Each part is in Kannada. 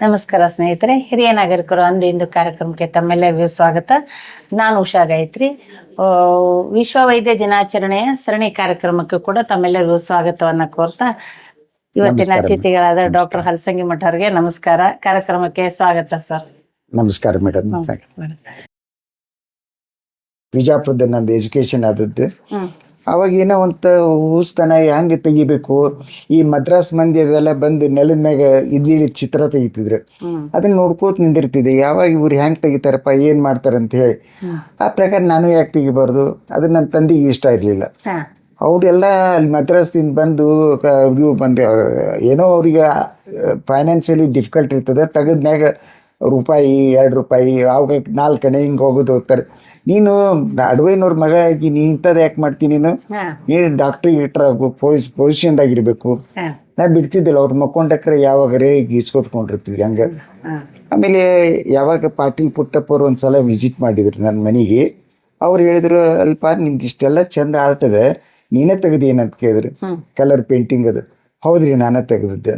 ನಮಸ್ಕಾರ ಸ್ನೇಹಿತರೆ, ಹಿರಿಯ ನಾಗರಿಕರು ಅಂದು ಇಂದು ಕಾರ್ಯಕ್ರಮಕ್ಕೆ ತಮ್ಮೆಲ್ಲರಿಗೂ ಸ್ವಾಗತ. ನಾನು ಉಷಾ ಗಾಯತ್ರಿ. ವಿಶ್ವ ವೈದ್ಯ ದಿನಾಚರಣೆಯ ಸರಣಿ ಕಾರ್ಯಕ್ರಮಕ್ಕೆ ಕೂಡ ತಮ್ಮೆಲ್ಲರಿಗೂ ಸ್ವಾಗತವನ್ನ ಕೋರ್ತಾ ಇವತ್ತಿನ ಅತಿಥಿಗಳಾದ ಡಾಕ್ಟರ್ ಹಲಸಂಗಿ ಮಠ ಅವರಿಗೆ ನಮಸ್ಕಾರ. ಕಾರ್ಯಕ್ರಮಕ್ಕೆ ಸ್ವಾಗತ ಸರ್. ನಮಸ್ಕಾರ ಮೇಡಮ್. ಬಿಜಾಪುರದ ನಂದು ಎಜುಕೇಶನ್ ಆದದ್ದು. ಅವಾಗ ಏನೋ ಒಂದು ಊಸ್ತನ ಹೆಂಗೆ ತೆಗಿಬೇಕು, ಈ ಮದ್ರಾಸ್ ಮಂದಿ ಅದೆಲ್ಲ ಬಂದು ನೆಲದ ಮ್ಯಾಗ ಇಲ್ಲಿ ಚಿತ್ರ ತೆಗಿತಿದ್ರು. ಅದನ್ನ ನೋಡ್ಕೋತ ನಿಂದಿರ್ತಿದ್ದೆ, ಯಾವಾಗ ಇವ್ರು ಹೆಂಗೆ ತೆಗಿತಾರಪ್ಪ, ಏನ್ ಮಾಡ್ತಾರಂತ ಹೇಳಿ. ಆ ಪ್ರಕಾರ ನಾನು ಯಾಕೆ ತೆಗಿಬಾರ್ದು, ಅದು ನಮ್ಮ ತಂದೆಗೆ ಇಷ್ಟ ಇರಲಿಲ್ಲ. ಅವರೆಲ್ಲ ಅಲ್ಲಿ ಮದ್ರಾಸ್ದಿಂದ ಬಂದು ಇದು ಬಂದು ಏನೋ ಅವ್ರಿಗೆ ಫೈನಾನ್ಷಿಯಲಿ ಡಿಫಿಕಲ್ಟ್ ಇರ್ತದೆ, ತೆಗೆದ್ಮ್ಯಾಗ ರೂಪಾಯಿ 2 ರೂಪಾಯಿ ಅವಾಗ 4 ಕಡೆ ಹಿಂಗೆ ಹೋಗೋದು ಹೋಗ್ತಾರೆ. ನೀನು ಅಡವೈನವ್ರ ಮಗ ಆಗಿ ನೀ ಇಂಥದ್ದು ಯಾಕೆ ಮಾಡ್ತೀನಿ, ನೀನು ಡಾಕ್ಟ್ರಿಗೆ ಇಟ್ರ ಪೊಸಿಷನ್ದಾಗಿರ್ಬೇಕು. ನಾ ಬಿಡ್ತಿದ್ದಿಲ್ಲ, ಅವ್ರು ಮಕ್ಕೊಂಡಕ್ರೆ ಯಾವಾಗರೇ ಗೀಸ್ಕೊತ್ಕೊಂಡಿರ್ತಿದ್ವಿ ಹಂಗೆ. ಆಮೇಲೆ ಯಾವಾಗ ಪಾಟೀಲ್ ಪುಟ್ಟಪ್ಪರು ಒಂದ್ಸಲ ವಿಸಿಟ್ ಮಾಡಿದ್ರು ನನ್ನ ಮನೆಗೆ. ಅವ್ರು ಹೇಳಿದ್ರು, ಅಲ್ಪ ನಿಮ್ದು ಇಷ್ಟೆಲ್ಲ ಚಂದ ಆರ್ಟ್ ಅದ, ನೀನೇ ತೆಗ್ದೇನಂತ ಕೇಳಿದ್ರು. ಕಲರ್ ಪೇಂಟಿಂಗ್ ಅದು. ಹೌದ್ರಿ, ನಾನೇ ತೆಗೆದಿದ್ದೆ.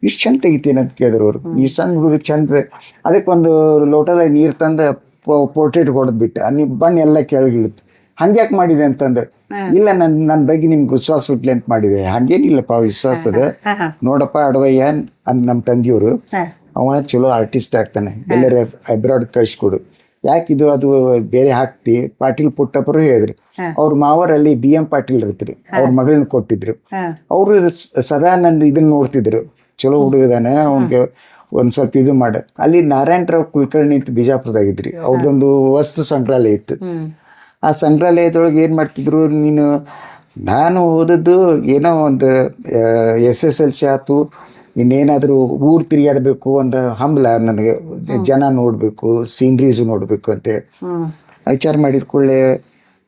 ಇಷ್ಟು ಚಂದ ತೆಗಿತೀನಿ ಅಂತ ಕೇಳಿದ್ರು ಅವ್ರು. ಈ ಸಣ್ಣ ಹುಡುಗ ಚಂದ, ಅದಕ್ಕೊಂದು ಲೋಟದಾಗ ನೀರು ತಂದು ಪೋರ್ಟ್ರೇಟ್ ಹೊಡೆದ್ಬಿಟ್ಟು ನೀವು ಬಣ್ಣ ಎಲ್ಲ ಕೆಳಗಿಳುತ್ತೆ. ಹಂಗ್ಯಾಕೆ ಮಾಡಿದೆ ಅಂತಂದ್ರೆ, ಇಲ್ಲ ನನ್ನ ಬಗ್ಗೆ ನಿಮ್ಗೆ ವಿಶ್ವಾಸ ಹುಟ್ಲಿ ಅಂತ ಮಾಡಿದೆ. ಹಂಗೇನಿಲ್ಲಪ್ಪ, ವಿಶ್ವಾಸ ಅದ ನೋಡಪ್ಪ ಅಡವಯ್ಯ ಅಂದ್ ನಮ್ಮ ತಂದೆಯವರು. ಅವ ಚಲೋ ಆರ್ಟಿಸ್ಟ್ ಆಗ್ತಾನೆ, ಎಲ್ಲರ ಅಬ್ರಾಡ್ ಕಳಿಸ್ಕೊಡು, ಯಾಕಿದು ಅದು ಬೇರೆ ಹಾಕ್ತಿ. ಪಾಟೀಲ್ ಪುಟ್ಟಪ್ಪರು ಹೇಳಿದ್ರು. ಅವ್ರ ಮಾವರಲ್ಲಿ BM ಪಾಟೀಲ್ ಇರ್ತಿರು, ಅವ್ರ ಮಗಳನ್ನ ಕೊಟ್ಟಿದ್ರು. ಅವರು ಸದಾ ನಂದು ಇದನ್ನ ನೋಡ್ತಿದ್ರು, ಚಲೋ ಹುಡುಗದಾನೆ, ಅವ್ನಿಗೆ ಒಂದು ಸ್ವಲ್ಪ ಇದು ಮಾಡ. ಅಲ್ಲಿ ನಾರಾಯಣರಾವ್ ಕುಲಕರ್ಣಿ ಅಂತ ಬಿಜಾಪುರದಾಗಿದ್ರಿ, ಅವ್ರದ್ದೊಂದು ವಸ್ತು ಸಂಗ್ರಹಾಲಯ ಇತ್ತು. ಆ ಸಂಗ್ರಹಾಲಯದೊಳಗೆ ಏನು ಮಾಡ್ತಿದ್ರು, ನಾನು ಓದದ್ದು ಏನೋ ಒಂದು SSLC ಆಯ್ತು, ಇನ್ನೇನಾದರೂ ಊರು ತಿರುಗಾಡಬೇಕು ಒಂದು ಹಂಬಲ ನನಗೆ, ಜನ ನೋಡಬೇಕು, ಸೀನ್ರೀಸು ನೋಡಬೇಕು ಅಂತೇಳಿ ವಿಚಾರ ಮಾಡಿದ ಕೂಡಲೇ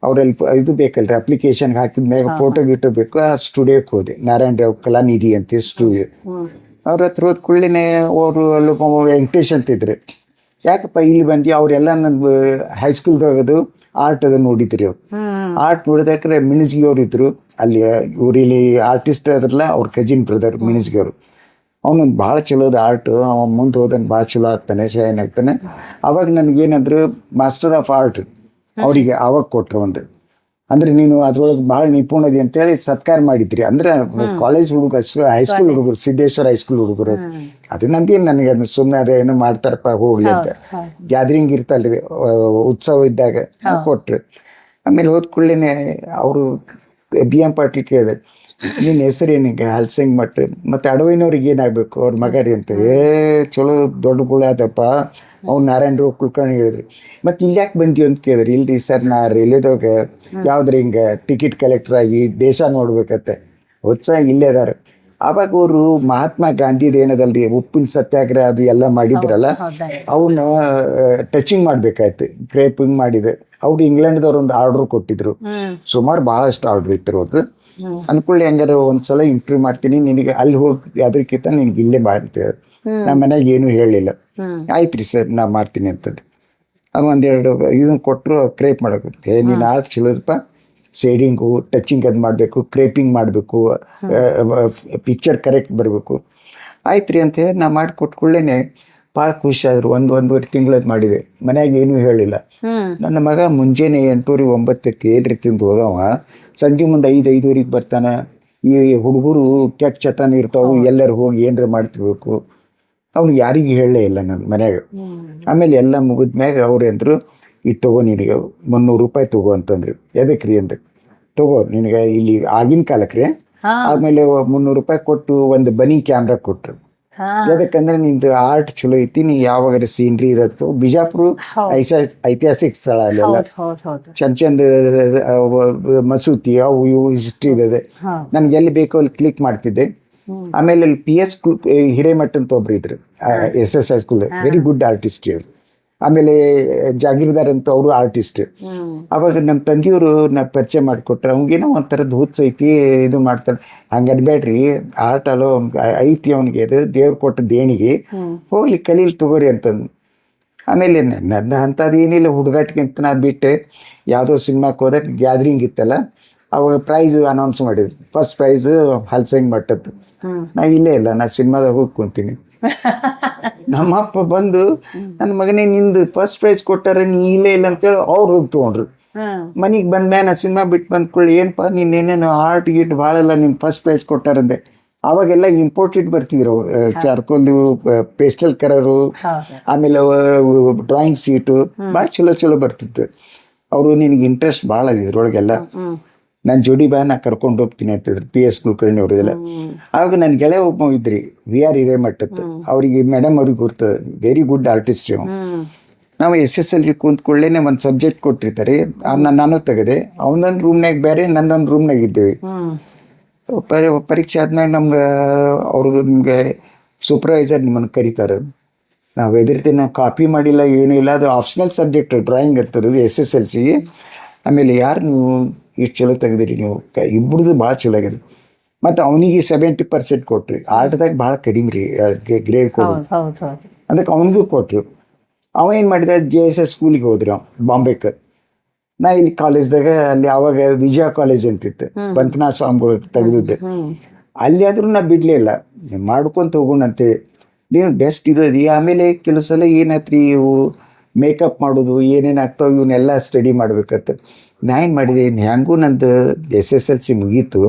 ಅವರಲ್ಲಿ ಇದು ಬೇಕಲ್ರಿ, ಅಪ್ಲಿಕೇಶನ್ಗೆ ಹಾಕಿದ ಮ್ಯಾಗ ಫೋಟೋ ಗೀಟೋ ಬೇಕು. ಆ ಸ್ಟುಡಿಯೋಕ್ಕೆ ಹೋದೆ, ನಾರಾಯಣರಾವ್ ಕಲಾನಿಧಿ ಅಂತೇಳಿ ಸ್ಟುಡಿಯೋ. ಅವ್ರ ಹತ್ರ ಹೋದ ಕೂಡಲೇ ಅವರು ಅಲ್ಲಿ ವೆಂಕಟೇಶ್ ಅಂತಿದ್ರು. ಯಾಕಪ್ಪ ಇಲ್ಲಿ ಬಂದು, ಅವರೆಲ್ಲ ನನ್ನ ಹೈಸ್ಕೂಲ್ದಾಗದು ಆರ್ಟ್ ಅದು ನೋಡಿದ್ರಿ. ಅವ್ರು ಆರ್ಟ್ ನೋಡಿದಾಕ್ರೆ ಮಿಣಿಸ್ಗಿ ಅವ್ರು ಇದ್ರು ಅಲ್ಲಿ. ಊರಿಲಿ ಆರ್ಟಿಸ್ಟ್ ಅದ್ರಲ್ಲ, ಅವ್ರ ಕಜಿನ್ ಬ್ರದರ್ ಮಿಣಿಸ್ಗಿ ಅವರು. ಅವನು ಭಾಳ ಚಲೋದ ಆರ್ಟು, ಅವನು ಮುಂದೆ ಹೋದನ್ ಭಾಳ ಚಲೋ ಆಗ್ತಾನೆ, ಶೈನ್ ಆಗ್ತಾನೆ. ಅವಾಗ ನನಗೇನಂದ್ರು ಮಾಸ್ಟರ್ ಆಫ್ ಆರ್ಟ್ ಅವರಿಗೆ ಅವಾಗ ಕೊಟ್ಟರು ಒಂದು. ಅಂದ್ರೆ ನೀನು ಅದ್ರೊಳಗೆ ಭಾಳ ನಿಪುಣದಿ ಅಂತೇಳಿ ಸತ್ಕಾರ ಮಾಡಿದ್ರಿ. ಅಂದ್ರೆ ಕಾಲೇಜ್ ಹುಡುಗ, ಹೈಸ್ಕೂಲ್ ಹುಡುಗರು, ಸಿದ್ದೇಶ್ವರ ಹೈಸ್ಕೂಲ್ ಹುಡುಗರು. ಅದು ನಂದೇನು, ನನಗೆ ಅದು ಸುಮ್ಮನೆ ಅದೇ ಏನೋ ಮಾಡ್ತಾರಪ್ಪ ಹೋಗ್ಲಿ ಅಂತ. ಗ್ಯಾದರಿಂಗ್ ಇರ್ತಲ್ರಿ ಉತ್ಸವ ಇದ್ದಾಗ ಕೊಟ್ರು. ಆಮೇಲೆ ಹೋದ ಕೂಡಲೇ ಅವರು BM ಪಾಟೀಲ್ ಕೇಳಿದೆ, ನಿನ್ನ ಹೆಸರು ಏನೀಗ? ಹಲಸಂಗಿ ಮಠ. ಮತ್ತು ಅಡವೈನವ್ರಿಗೆ ಏನಾಗಬೇಕು, ಅವ್ರ ಮಗರಿ ಅಂತ. ಚಲೋ ದೊಡ್ಡ ಗುಳ ಆದಪ್ಪ. ಅವ್ನು ನಾರಾಯಣರಾವ್ ಕುಲಕರ್ಣಿ ಹೇಳಿದ್ರಿ. ಮತ್ತು ಇಲ್ಲಿ ಯಾಕೆ ಬಂದೀವಿ ಅಂತ ಕೇಳಿದ್ರಿ. ಇಲ್ರಿ ಸರ್, ನಾ ರೈಲ್ವೆದಾಗ ಯಾವ್ದ್ರ ಹಿಂಗೆ ಟಿಕೆಟ್ ಕಲೆಕ್ಟರ್ ಆಗಿ ದೇಶ ನೋಡ್ಬೇಕತ್ತೆ. ಉತ್ಸಾಹ ಇಲ್ಲೇ ಅದಾರ. ಆವಾಗ ಅವರು ಮಹಾತ್ಮ ಗಾಂಧಿದು ಏನದಲ್ರಿ, ಉಪ್ಪಿನ ಸತ್ಯಾಗ್ರಹ ಅದು ಎಲ್ಲ ಮಾಡಿದ್ರಲ್ಲ, ಅವನ್ನ ಟಚಿಂಗ್ ಮಾಡ್ಬೇಕಾಯ್ತು, ಕ್ರೇಪಿಂಗ್ ಮಾಡಿದೆ. ಅವ್ರು ಇಂಗ್ಲೆಂಡ್ದವ್ರು ಒಂದು ಆರ್ಡ್ರ್ ಕೊಟ್ಟಿದ್ರು, ಸುಮಾರು ಭಾಳಷ್ಟು ಆರ್ಡ್ರ್ ಇತ್ತು ಅವ್ರದ್ದು. ಅಂದ್ಕೊಳ್ಳಿ, ಹಂಗಾರೆ ಒಂದ್ಸಲ ಇಂಟರ್ವ್ಯೂ ಮಾಡ್ತೀನಿ, ನಿನಗೆ ಅಲ್ಲಿ ಹೋಗಿ ಅದಕ್ಕಿಂತ ನಿನಗೆ ಇಲ್ಲೇ ಮಾಡ್ತೇವೆ. ನಮ್ಮ ಮನೆಗೆ ಏನೂ ಹೇಳಲಿಲ್ಲ. ಆಯ್ತು ರೀ ಸರ್, ನಾ ಮಾಡ್ತೀನಿ ಅಂತದ್ದು. ಅದು 1-2 ಇದನ್ನು ಕೊಟ್ಟರು, ಕ್ರೇಪ್ ಮಾಡೋಕೆ. ನೀನು ಆರ್ಟ್ ಚಲೋದಪ್ಪ, ಶೇಡಿಂಗು ಟಚಿಂಗ್ ಅದು ಮಾಡಬೇಕು, ಕ್ರೇಪಿಂಗ್ ಮಾಡಬೇಕು, ಪಿಕ್ಚರ್ ಕರೆಕ್ಟ್ ಬರಬೇಕು. ಆಯ್ತು ರೀ ಅಂತ ಹೇಳಿ ನಾ ಮಾಡಿ ಕೊಟ್ಕೊಳ್ಳೇನೆ ಭಾಳ ಖುಷಿ ಆದರು. 1-1.5 ತಿಂಗಳದ್ದು ಮಾಡಿದೆ, ಮನ್ಯಾಗ ಏನೂ ಹೇಳಿಲ್ಲ. ನನ್ನ ಮಗ ಮುಂಜಾನೆ 8-9 ಏನ್ರಿ ತಿಂದು ಹೋದವ, ಸಂಜೆ ಮುಂದೆ 5-5:30 ಬರ್ತಾನೆ. ಈ ಹುಡುಗರು ಕೆಟ್ಟ ಚಟನ ಇರ್ತಾವೆ, ಎಲ್ಲರೂ ಹೋಗಿ ಏನರ ಮಾಡ್ತಿರ್ಬೇಕು. ಅವ್ರು ಯಾರಿಗೂ ಹೇಳಲೇ ಇಲ್ಲ ನನ್ನ ಮನ್ಯಾಗ. ಆಮೇಲೆ ಎಲ್ಲ ಮುಗಿದ್ಮ್ಯಾಗ ಅವ್ರು ಅಂದರು, ಇದು ತಗೋ, ನಿನಗೆ 300 ರೂಪಾಯಿ ತಗೋ ಅಂತಂದ್ರು. ಎದಕ್ಕೆ ರೀ ಅಂದ, ತಗೋ ನಿನಗೆ ಇಲ್ಲಿ ಆಗಿನ ಕಾಲಕ್ಕೆ ರೀ. ಆಮೇಲೆ 300 ರೂಪಾಯಿ ಕೊಟ್ಟು ಒಂದು ಬನಿ ಕ್ಯಾಮ್ರಾ ಕೊಟ್ಟರು. ಯಾಕಂದ್ರೆ ನಿಂದು ಆರ್ಟ್ ಚಲೋ ಐತಿ, ನೀ ಯಾವಾಗಾರ ಸೀನ್ರಿ ಇರತ್ತು. ಬಿಜಾಪುರ ಐತಿಹಾಸಿಕ ಸ್ಥಳ, ಅಲ್ಲೆಲ್ಲ ಚಂದ ಮಸೂತಿ ಅವು ಇವು ಹಿಸ್ಟ್ರಿ ಇದೆ. ನನಗೆ ಎಲ್ಲಿ ಬೇಕೋ ಅಲ್ಲಿ ಕ್ಲಿಕ್ ಮಾಡ್ತಿದ್ದೆ. ಆಮೇಲೆ ಅಲ್ಲಿ PS ಹಿರೇಮಠ ಅಂತ ಒಬ್ರು ಇದ್ರು, SS high school, very good artist ಹೇಳಿ. ಆಮೇಲೆ ಜಾಗೀರ್ದಾರ್ ಅಂತ ಅವರು ಆರ್ಟಿಸ್ಟ್. ಅವಾಗ ನಮ್ಮ ತಂದೆಯವರು ಪರಿಚಯ ಮಾಡಿಕೊಟ್ರೆ, ಅವ್ನಿಗೇನೋ ಒಂಥರದ್ದು ಹುಚ್ಚ ಐತಿ, ಇದು ಮಾಡ್ತಾರೆ. ಹಂಗೆ ಅನ್ಬೇಡ್ರಿ, ಆರ್ಟ್ ಅಲ್ಲೋ ಐತಿ ಅವನಿಗೆ, ಅದು ದೇವ್ರು ಕೊಟ್ಟ ದೇಣಿಗೆ, ಹೋಗ್ಲಿ ಕಲೀಲಿ ತಗೋರಿ ಅಂತಂದು. ಆಮೇಲೆ ನನ್ನ ಅಂಥದ್ದು ಏನಿಲ್ಲ, ಹುಡುಗಾಟಿಗೆ ಅಂತ ನಾ ಬಿಟ್ಟೆ. ಯಾವುದೋ ಸಿನಿಮಾಕ್ಕೆ ಹೋದಾಗ ಗ್ಯಾದರಿಂಗ್ ಇತ್ತಲ್ಲ, ಅವಾಗ ಪ್ರೈಝು ಅನೌನ್ಸ್ ಮಾಡಿದ್ರು. ಫಸ್ಟ್ ಪ್ರೈಝು ಹಲಸಂಗಿ ಮಠದ್ದು. ನಾ ಇಲ್ಲೇ ಇಲ್ಲ, ನಾ ಸಿನಿಮಾದಾಗ ಹೋಗಿ ಕುಂತೀನಿ. ನಮ್ಮಪ್ಪ ಬಂದು ನನ್ನ ಮಗನೇ ನಿಂದು ಫಸ್ಟ್ ಪ್ರೈಸ್ ಕೊಟ್ಟಾರ ನೀ ಇಲ್ಲೇ ಇಲ್ಲ ಅಂತೇಳಿ ಅವ್ರು ಹೋಗಿ ತೊಗೊಂಡ್ರು. ಮನೆಗೆ ಬಂದ್ಮೇಲೆ ನಾ ಸಿನಿಮಾ ಬಿಟ್ಟು ಬಂದ್ಕೊಳ್ಳಿ ಏನಪ್ಪ ನೀನೇನೇನು ಆರ್ಟ್ ಗೀಟ್ ಭಾಳೆಲ್ಲ ನಿನ್ ಫಸ್ಟ್ ಪ್ರೈಸ್ ಕೊಟ್ಟಾರಂದೆ. ಅವಾಗೆಲ್ಲ ಇಂಪೋರ್ಟೆಡ್ ಬರ್ತಿದ್ರು ಚಾರ್ಕೋಲ್ದು ಪೇಸ್ಟಲ್ ಕಲರು, ಆಮೇಲೆ ಡ್ರಾಯಿಂಗ್ ಶೀಟು ಭಾಳ ಚಲೋ ಬರ್ತಿತ್ತು. ಅವರು ನಿನಗೆ ಇಂಟ್ರೆಸ್ಟ್ ಭಾಳ ಇದೆ ಇದ್ರೊಳಗೆಲ್ಲ, ನಾನು ಜೋಡಿ ಬಾ ನಾ ಕರ್ಕೊಂಡು ಹೋಗ್ತೀನಿ ಅಂತಿದ್ರು PS ಕುಲಕರ್ಣಿ ಅವರಿಗೆಲ್ಲ. ಆವಾಗ ನನ್ನ ಗೆಳೆಯ ಒಬ್ಬ ಇದ್ರಿ VR ಹಿರೇಮಠದ್ದು, ಅವ್ರಿಗೆ ಮೇಡಮ್ ಅವ್ರಿಗೆ ಗುರ್ತ, ವೆರಿ ಗುಡ್ ಆರ್ಟಿಸ್ಟ್ ಇವ್. ನಾವು SSLC ಕುಂತ್ಕೊಳ್ಳೇನೆ ಒಂದು ಸಬ್ಜೆಕ್ಟ್ ಕೊಟ್ಟಿರ್ತಾರೆ, ನಾನು ತೆಗೆದೆ. ಅವನೊಂದು ರೂಮ್ನಾಗ ಬೇರೆ, ನನ್ನೊಂದು ರೂಮ್ನಾಗ ಇದ್ದೇವೆ. ಪರೀಕ್ಷೆ ಆದ್ಮೇಲೆ ನಮ್ಗೆ ಅವರು ನಿಮಗೆ ಸೂಪರ್ವೈಸರ್ ನಿಮ್ಮನ್ನು ಕರೀತಾರೆ. ನಾವು ಎದಿರ್ತೀವಿ, ನಾವು ಕಾಪಿ ಮಾಡಿಲ್ಲ ಏನೂ ಇಲ್ಲ, ಅದು ಆಪ್ಷನಲ್ ಸಬ್ಜೆಕ್ಟ್ ಡ್ರಾಯಿಂಗ್ ಇರ್ತದೆ SSLC. ಆಮೇಲೆ ಯಾರು ನೀವು ಇಷ್ಟು ಚಲೋ ತೆಗೆದಿರಿ ನೀವು, ಇಬ್ಬರದು ಭಾಳ ಚಲೋ ಆಗಿದೆ. ಮತ್ತು ಅವನಿಗೆ 70% ಕೊಟ್ರಿ. ಆರ್ಟ್ದಾಗ ಭಾಳ ಕಡಿಮೆ ರೀ ಗ್ರೇಡ್ ಕೊಡು, ಅದಕ್ಕೆ ಅವನಿಗೂ ಕೊಟ್ಟರು. ಅವ ಏನು ಮಾಡಿದ, JSS ಸ್ಕೂಲಿಗೆ ಹೋದ್ರಿ ಅವ ಬಾಂಬೆಗೆ. ನಾ ಇಲ್ಲಿ ಕಾಲೇಜ್ದಾಗ ಅಲ್ಲಿ ಅವಾಗ ವಿಜಯ ಕಾಲೇಜ್ ಅಂತಿತ್ತು, ಪಂಚನಾಥ ಸ್ವಾಮಿಗಳು ತೆಗೆದಿದ್ದೆ. ಅಲ್ಲಿ ಆದ್ರೂ ನಾ ಬಿಡಲೇ ಇಲ್ಲ, ಮಾಡ್ಕೊಂತ ಹೋಗೋಣ ಅಂತೇಳಿ. ನೀವು ಬೆಸ್ಟ್ ಇದು ಅದಿ. ಆಮೇಲೆ ಕೆಲವು ಸಲ ಏನಾಯ್ತ್ರಿ, ಇವು ಮೇಕಪ್ ಮಾಡೋದು ಏನೇನು ಆಗ್ತಾವೆ ಇವನ್ನೆಲ್ಲ ಸ್ಟಡಿ ಮಾಡ್ಬೇಕತ್ತ. ನಾ ಏನು ಮಾಡಿದೆ, ಹ್ಯಾಂಗೂ ನಂದು SSLC ಮುಗೀತು,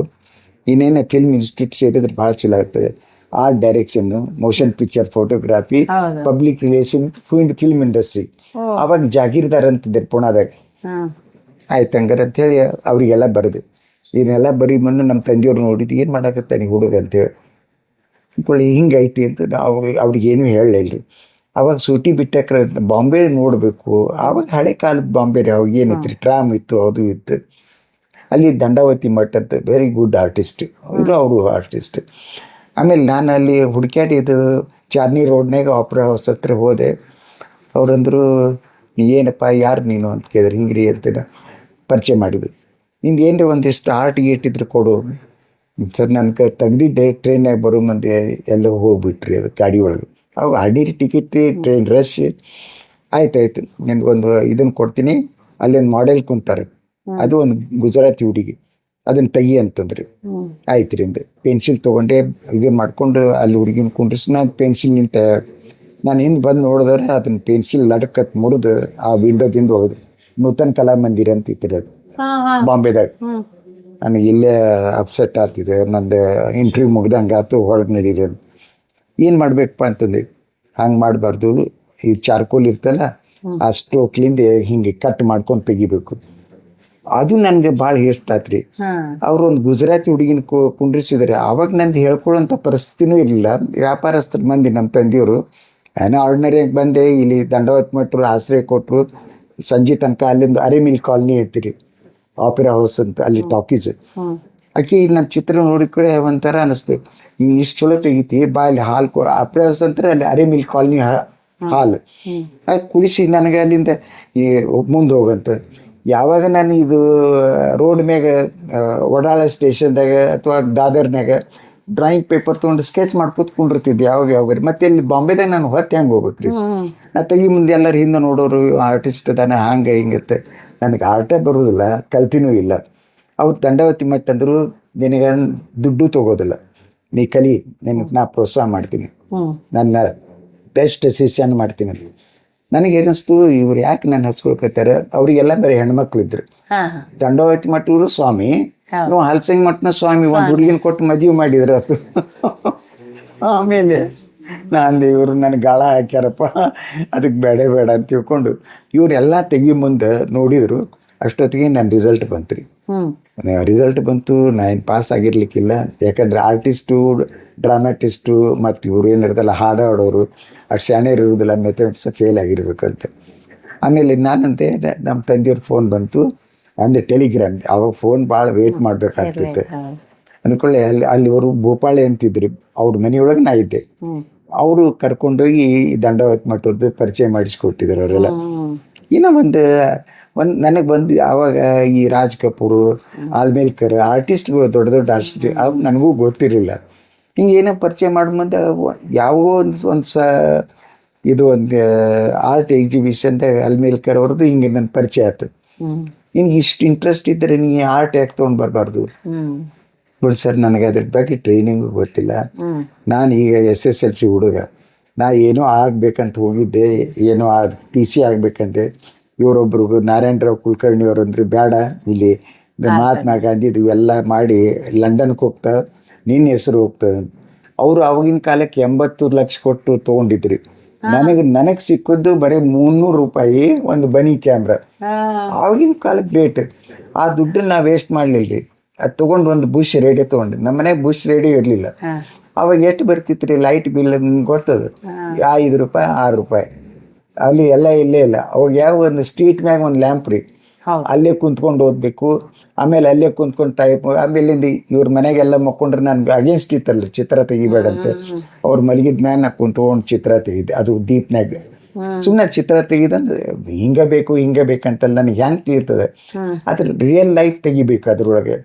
ಇನ್ನೇನು ಫಿಲ್ಮ್ ಇನ್ಸ್ಟಿಟ್ಯೂಟ್ ಸೇರಿದ್ರೆ ಭಾಳ ಚಲೋ ಆಗ್ತದೆ. Art direction, motion picture photography, public relation, film industry. ಅವಾಗ ಜಾಗೀರ್ದಾರ್ ಅಂತಿದ್ದಾರೆ ಪುಣಾದಾಗ. ಆಯ್ತು ಹಂಗಾರೆ ಅಂಥೇಳಿ ಅವರಿಗೆಲ್ಲ ಬರೆದು ಇದನ್ನೆಲ್ಲ ಬರೀ ಬಂದು ನಮ್ಮ ತಂದೆಯವ್ರು ನೋಡಿದ್ದು, ಏನು ಮಾಡಾಕತ್ತಾನೆ ಹುಡುಗ ಅಂತೇಳಿ ಹಿಂಗೈತಿ ಅಂತ ನಾವು ಅವ್ರಿಗೇನು ಹೇಳಲಿಲ್ಲ ರೀ. ಅವಾಗ ಸೂಟಿ ಬಿಟ್ಟಾಕ್ರೆ ಬಾಂಬೆ ನೋಡಬೇಕು. ಆವಾಗ ಹಳೆ ಕಾಲದ ಬಾಂಬೆ ರೀ, ಅವಾಗ ಏನೈತಿ ರೀ, ಟ್ರಾಮ್ ಇತ್ತು, ಅದು ಇತ್ತು. ಅಲ್ಲಿ ದಂಡಾವತಿ ಮಠ ಅಂತ ವೆರಿ ಗುಡ್ ಆರ್ಟಿಸ್ಟ್ ಅವರು ಆರ್ಟಿಸ್ಟ್. ಆಮೇಲೆ ನಾನು ಅಲ್ಲಿ ಹುಡುಕ್ಯಾಡಿದ್ದು ಚಾರ್ನಿ ರೋಡ್ನಾಗ ಆಪ್ರಾ ಹೌಸ್ ಹತ್ರ ಹೋದೆ. ಅವ್ರಂದರು ಏನಪ್ಪ ಯಾರು ನೀನು ಅಂತ ಕೇಳಿದ್ರೆ, ಹಿಂಗೆ ರೀ ಅಂತ ಪರಿಚಯ ಮಾಡಿದ್ರು. ನಿಂದು ಏನು ರೀ ಒಂದಿಷ್ಟು ಆರ್ಟ್ ಗೀಟಿದ್ರೆ ಕೊಡು ಸರ್. ನನಗೆ ತೆಗ್ದಿದ್ದೆ ಟ್ರೈನ್ನಾಗ ಬರೋ ಮಂದಿ ಎಲ್ಲ ಹೋಗ್ಬಿಟ್ರಿ ಅದು ಗಾಡಿ ಒಳಗೆ. ಅವಾಗ ಅಡಿರಿ ಟಿಕೆಟ್ ರೀ, ಟ್ರೈನ್ ರಶ್. ಆಯ್ತಾಯ್ತು ನಿಮ್ಗೊಂದು ಇದನ್ನು ಕೊಡ್ತೀನಿ, ಅಲ್ಲೊಂದು ಮಾಡೆಲ್ ಕುಂತಾರೆ, ಅದು ಒಂದು ಗುಜರಾತಿ ಹುಡುಗಿ, ಅದನ್ನು ತೆಗಿ ಅಂತಂದ್ರಿ. ಆಯ್ತು ರೀ ಅಂದೆ. ಪೆನ್ಸಿಲ್ ತೊಗೊಂಡೆ ಇದನ್ನು ಮಾಡ್ಕೊಂಡು ಅಲ್ಲಿ ಹುಡುಗಿನ ಕುಂಡ್ರಿಸಿ ನಾನು ಪೆನ್ಸಿಲ್ ನಿಂತ ನಾನು ಹಿಂದೆ ಬಂದು ನೋಡಿದ್ರೆ ಅದನ್ನ ಪೆನ್ಸಿಲ್ ಲಡಕತ್ ಮುರಿದು ಆ ವಿಂಡೋದಿಂದ ಹೋಗಿದ್ರು. ನೂತನ್ ಕಲಾ ಮಂದಿರ ಅಂತ ಇತ್ತು ಅದು ಬಾಂಬೆದಾಗ. ನನಗೆ ಇಲ್ಲೇ ಅಪ್ಸೆಟ್ ಆಗ್ತಿದೆ, ನಂದು ಇಂಟರ್ವ್ಯೂ ಮುಗ್ದಂಗೆ ಆಯ್ತು, ಹೊರಗೆ ನಡೀರಿ ಅಂತ. ಏನು ಮಾಡಬೇಕಪ್ಪ ಅಂತಂದು, ಹಂಗೆ ಮಾಡಬಾರ್ದು, ಈ ಚಾರ್ಕೋಲ್ ಇರ್ತಲ್ಲ ಆ ಸ್ಟ್ರೋಕ್ಲಿಂದ ಹಿಂಗೆ ಕಟ್ ಮಾಡ್ಕೊಂಡು ತೆಗಿಬೇಕು. ಅದು ನನಗೆ ಭಾಳ ಇಷ್ಟ ಆತ್ರಿ. ಅವರು ಒಂದು ಗುಜರಾತಿ ಹುಡುಗಿನ ಕುಂಡ್ರಿಸಿದ್ದಾರೆ. ಆವಾಗ ನಂದು ಹೇಳ್ಕೊಳ್ಳೋಂಥ ಪರಿಸ್ಥಿತಿನೂ ಇರಲಿಲ್ಲ. ವ್ಯಾಪಾರಸ್ಥರ ಮಂದಿ ನಮ್ಮ ತಂದೆಯವರು. ಏನೋ ಆರ್ಡಿನರಿಯಾಗಿ ಬಂದೆ, ಇಲ್ಲಿ ದಂಡವತ್ ಮಠರು ಆಶ್ರಯ ಕೊಟ್ಟರು. ಸಂಜೆ ತನಕ ಅಲ್ಲಿಂದ ಅರೆಮಿಲ್ ಕಾಲನಿ ಐತಿರಿ, ಆಪೆರಾ ಹೌಸ್ ಅಂತ, ಅಲ್ಲಿ ಟಾಕೀಸ್. ಆಕೆ ನನ್ನ ಚಿತ್ರ ನೋಡಿದ ಕಡೆ ಒಂಥರ ಅನ್ನಿಸ್ತು, ಈ ಇಷ್ಟು ಚಲೋ ತೆಗಿತಿ ಬಾ ಅಲ್ಲಿ ಹಾಲ್ ಆಪೆರಾ ಹೌಸ್ ಅಂತಾರೆ, ಅಲ್ಲಿ ಅರೆಮಿಲ್ ಕಾಲನಿ ಹಾಲ್. ಆಗ ಕುದಿಸಿ ನನಗೆ ಅಲ್ಲಿಂದ ಈ ಮುಂದೆ ಹೋಗಂತ. ಯಾವಾಗ ನಾನು ಇದು ರೋಡ್ ಮ್ಯಾಗ ವಡಾಳ ಸ್ಟೇಷನ್ದಾಗ ಅಥವಾ ದಾದರ್ನಾಗ ಡ್ರಾಯಿಂಗ್ ಪೇಪರ್ ತೊಗೊಂಡು ಸ್ಕೆಚ್ ಮಾಡ್ಕೊತ ಕುಂಡಿರ್ತಿದ್ದೆ ಯಾವಾಗ. ಮತ್ತೆ ಇಲ್ಲಿ ಬಾಂಬೆದಾಗ ನಾನು ಹೊತ್ತು ಹೆಂಗೆ ಹೋಗ್ಬೇಕ್ರಿ. ನಾ ತೆಗಿ ಮುಂದೆ ಎಲ್ಲರೂ ಹಿಂದೆ ನೋಡೋರು, ಆರ್ಟಿಸ್ಟ್ ಅದಾನೆ ಹಂಗೆ ಹಿಂಗತ್ತೆ. ನನಗೆ ಆರ್ಟೇ ಬರೋದಿಲ್ಲ, ಕಲ್ತಿನೂ ಇಲ್ಲ. ಅವ್ರು ದಂಡವತಿ ಮಠ ಅಂದರು, ನಿನಗೆ ದುಡ್ಡು ತೊಗೋದಿಲ್ಲ, ನೀ ಕಲಿ, ನಿನಗೆ ನಾ ಪ್ರೋತ್ಸಾಹ ಮಾಡ್ತೀನಿ, ನನ್ನ ಬೆಸ್ಟ್ ಶಿಷ್ಯನ ಮಾಡ್ತೀನಿ ಅಂತ. ನನಗೇನಿಸ್ತು, ಇವ್ರು ಯಾಕೆ ನಾನು ಹಚ್ಕೊಳ್ಕತ್ತಾರೆ, ಅವರಿಗೆಲ್ಲ ಬರೀ ಹೆಣ್ಮಕ್ಳಿದ್ರು. ದಂಡವತಿ ಮಠರು ಸ್ವಾಮಿ, ನಾವು ಹಲ್ಸಂಗ್ ಮಠನ ಸ್ವಾಮಿ, ಒಂದು ಹುಡುಗಿನ ಕೊಟ್ಟು ಮದುವೆ ಮಾಡಿದ್ರು ಅದು. ಆಮೇಲೆ ನಾನು ಇವರು ನನಗೆ ಗಾಳ ಹಾಕ್ಯಾರಪ್ಪ, ಅದಕ್ಕೆ ಬೇಡ ಅಂತ ತಿಳ್ಕೊಂಡು ಇವರೆಲ್ಲ ತೆಗಿ ಮುಂದೆ ನೋಡಿದರು. ಅಷ್ಟೊತ್ತಿಗೆ ನನ್ನ ರಿಸಲ್ಟ್ ಬಂತು ರೀ. ರಿಸಲ್ಟ್ ಬಂತು, ನಾನು ಪಾಸ್ ಆಗಿರ್ಲಿಕ್ಕಿಲ್ಲ. ಯಾಕಂದರೆ ಆರ್ಟಿಸ್ಟು, ಡ್ರಾಮಾಟಿಸ್ಟು ಮತ್ತು ಇವರು ಏನಿರ್ತಲ್ಲ ಹಾಡು ಹಾಡೋರು ಅಷ್ಟು ಶಾಣೆರು ಇರೋದಿಲ್ಲ, ಮೆಥಡ್ಸ್ ಫೇಲ್ ಆಗಿರ್ಬೇಕಂತ. ಆಮೇಲೆ ನಾನಂತೆ ನಮ್ಮ ತಂದೆಯವ್ರ ಫೋನ್ ಬಂತು, ಅಂದರೆ ಟೆಲಿಗ್ರಾಮ್. ಅವಾಗ ಫೋನ್ ಭಾಳ ವೇಟ್ ಮಾಡಬೇಕಾಗ್ತಿತ್ತು. ಅಂದ್ಕೊಳ್ಳಿ ಅಲ್ಲಿವರು ಭೋಪಾಳೆ ಅಂತಿದ್ರು, ಅವ್ರ ಮನೆಯೊಳಗೆ ನಾ ಇದ್ದೆ. ಅವರು ಕರ್ಕೊಂಡೋಗಿ ದಂಡವತ್ ಮಠದ್ದು ಪರಿಚಯ ಮಾಡಿಸ್ಕೊಟ್ಟಿದ್ರು ಅವರೆಲ್ಲ. ಇನ್ನೂ ಒಂದು ನನಗೆ ಬಂದು ಆವಾಗ ಈ ರಾಜ್ ಕಪೂರು, ಆಲ್ಮೇಲ್ಕರ್ ಆರ್ಟಿಸ್ಟ್ಗಳು, ದೊಡ್ಡ ಆರ್ಟಿಸ್ಟ್, ಅವು ನನಗೂ ಗೊತ್ತಿರಲಿಲ್ಲ. ಹಿಂಗೆ ಏನೋ ಪರಿಚಯ ಮಾಡ್ಬಂದ ಯಾವ ಇದು ಒಂದು ಆರ್ಟ್ ಎಕ್ಸಿಬಿಷನ್ದಾಗ ಆಲ್ಮೇಲ್ಕರ್ ಅವ್ರದ್ದು ಹಿಂಗೆ ನನ್ನ ಪರಿಚಯ ಆಯ್ತು. ನಿನ್ಗೆ ಇಷ್ಟು ಇಂಟ್ರೆಸ್ಟ್ ಇದ್ದರೆ ನೀ ಆರ್ಟ್ ಯಾಕೆ ತೊಗೊಂಡು ಬರಬಾರ್ದು? ಬಿಡು ಸರ್, ನನಗೆ ಅದ್ರ ಬಗ್ಗೆ ಟ್ರೈನಿಂಗು ಗೊತ್ತಿಲ್ಲ, ನಾನು ಈಗ SSLC ಹುಡುಗ, ನಾ ಏನೋ ಆಗ್ಬೇಕಂತ ಹೋಗಿದ್ದೆ, ಏನೋ ಟಿ ಸಿ ಆಗ್ಬೇಕಂತೆ. ಇವರೊಬ್ರು ನಾರಾಯಣರಾವ್ ಕುಲಕರ್ಣಿ ಅವರು ಅಂದ್ರೆ ಬೇಡ, ಇಲ್ಲಿ ಮಹಾತ್ಮ ಗಾಂಧಿದು ಎಲ್ಲ ಮಾಡಿ ಲಂಡನ್ಗೆ ಹೋಗ್ತಾ ನಿನ್ನ ಹೆಸರು ಹೋಗ್ತದೆ. ಅವರು ಆವಾಗಿನ ಕಾಲಕ್ಕೆ 80 ಲಕ್ಷ ಕೊಟ್ಟು ತೊಗೊಂಡಿದ್ರಿ. ನನಗೆ ಸಿಕ್ಕದ್ದು ಬರೀ 300 ರೂಪಾಯಿ ಒಂದು ಬನಿ ಕ್ಯಾಮ್ರಾ. ಆವಾಗಿನ ಕಾಲಕ್ಕೆ ರೇಟ್. ಆ ದುಡ್ಡನ್ನ ನಾವು ವೇಸ್ಟ್ ಮಾಡಲಿಲ್ಲ ರೀ. ಅದು ತೊಗೊಂಡು ಒಂದು ಬುಷ್ ರೇಡಿಯೋ ತೊಗೊಂಡು. ನಮ್ಮ ಮನೆಗೆ ಬುಷ್ ರೇಡಿಯೋ ಇರಲಿಲ್ಲ. ಅವಾಗ ಎಷ್ಟು ಬರ್ತಿತ್ತು ರೀ ಲೈಟ್ ಬಿಲ್ ಗೊತ್ತದು, 5 ರೂಪಾಯಿ 6 ರೂಪಾಯಿ. ಅಲ್ಲಿ ಎಲ್ಲ ಇಲ್ಲೇ ಇಲ್ಲ. ಅವಾಗ ಯಾವ ಒಂದು ಸ್ಟ್ರೀಟ್ ಮ್ಯಾಗ ಒಂದು ಲ್ಯಾಂಪ್ ರೀ, ಅಲ್ಲೇ ಕುಂತ್ಕೊಂಡು ಓದಬೇಕು. ಆಮೇಲೆ ಅಲ್ಲೇ ಕುಂತ್ಕೊಂಡು ಟೈಪ್. ಆಮೇಲಿಂದ ಇವ್ರ ಮನೆಗೆಲ್ಲ ಮಕ್ಕೊಂಡ್ರೆ ನನ್ಗೆ ಅಗೇನ್ಸ್ಟ್ ಇತ್ತಲ್ರಿ ಚಿತ್ರ ತೆಗಿಬೇಡಂತೆ. ಅವ್ರು ಮಲಗಿದ ಮ್ಯಾಗ ನಾ ಕುಂತ್ಕೊಂಡು ಚಿತ್ರ ತೆಗಿದ್ದೆ. ಅದು ದೀಪ್ನಾಗ ಸುಮ್ಮನೆ ಚಿತ್ರ ತೆಗಿದಂದ್ರೆ ಹಿಂಗ ಬೇಕಂತಲ್ಲ ನನಗೆ ಹೆಂಗೆ ತಿಳಿರ್ತದೆ. ಅದ್ರ ರಿಯಲ್ ಲೈಫ್ ತೆಗಿಬೇಕು ಅದ್ರೊಳಗೆ.